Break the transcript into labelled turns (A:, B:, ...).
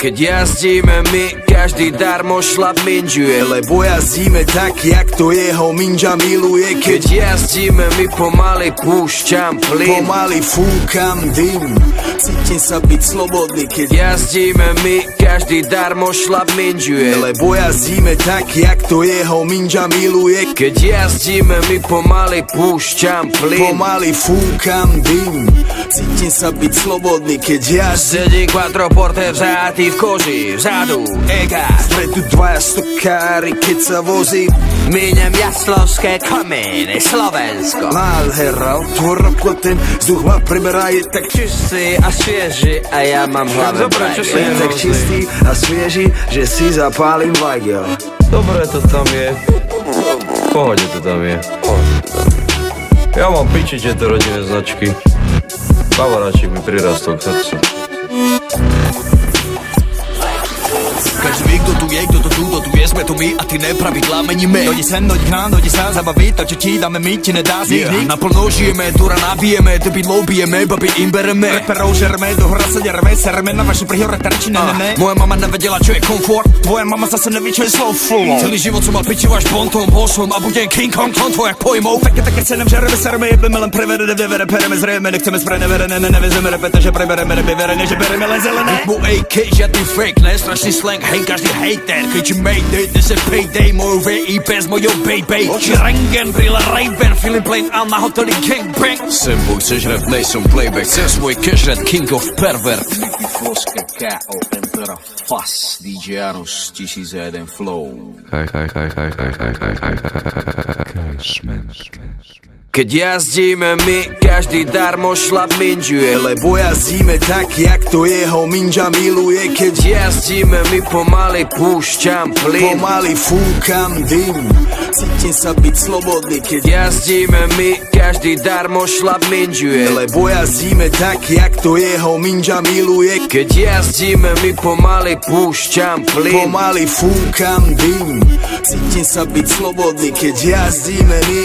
A: Keď jazdíme my, každý darmo šlap minžuje,
B: lebo jazdíme tak, jak to jeho minža miluje.
A: Keď jazdíme my, pomaly púšťam plyn,
B: pomaly fúkam dym, cítim sa byť slobodný. Keď
A: jazdíme my, každý darmo šlap minžuje,
B: lebo jazdíme tak, jak to jeho minža miluje.
A: Keď jazdíme my, pomaly púšťam plyn,
B: pomaly fúkam dym, cítim sa byť slobodný. Keď
A: sedí quattroporte vzatý v koži, vzadu ega,
B: vpredu dvaja stokári, keď sa vozí.
A: Míňam Jaslovské komíny, Slovensko.
B: Nádhera, otvor okno, ten vzduch ma preberá, je tak
A: čistý a svieži a ja mám hlave
B: je tak čistý a svieži, že si zapálim vajgel.
C: Dobre to tam je, v pohode to tam je. Ja mám piči tieto rodinné značky. Kamaráčik mi prirastol k srdcu.
B: Každý ví, kdo tu je, kdo to tu, kdo tu je, jsme to my a ty nepravidla meníme. Dojdi sem, dojdi k nám, dojdi sám zabavit, to, čo ti dáme my, ti nedá zniknúť. Naplno žijeme, dura nabijeme, debilov bijeme, babi im bereme. Reperov žereme, do hora sa dereme, sereme na vaši prihore terči, ne. Moja mama nevedela, čo je komfort, tvoja mama zase neví, čo je slow flow. Celý život som mal pičivo až bontom, bosom a budem King Kong, klon tvojak pojmov. Také cenem žereme, sereme, jebeme len prevedené, vevere, pereme, zrejeme, nechceme spreneverené, nevezeme repete, že prebereme, nevyverené, že bereme len zelené. Mu AK, žiadny fake, ne, strašný slang, hej, každý hejter, keď mayday, this is payday, môj VIP s mojou baby. Oči rengen, brýle Ray-Ban, feeling plain a na hoteli gangbang.
A: Sem boj, chceš rap, nejsom playback, chcem svoj cash red, king of pervert. Floska K.O. Empera Fass, DJ Aros, 1001 flow. Keď jazdíme my, každý darmo šlap minžuje,
B: lebo jazdíme tak, jak to jeho minža miluje.
A: Keď jazdíme my, pomaly púšťam plyn,
B: pomaly fúkam dym, cítim sa byť slobodný. Keď
A: jazdíme my, každý darmo šlap minžuje,
B: lebo jazdíme tak, jak to jeho minža miluje.
A: Keď jazdíme my, pomaly púšťam plyn,
B: pomaly fúkam dym, cítim sa byť slobodný. Keď jazdíme my.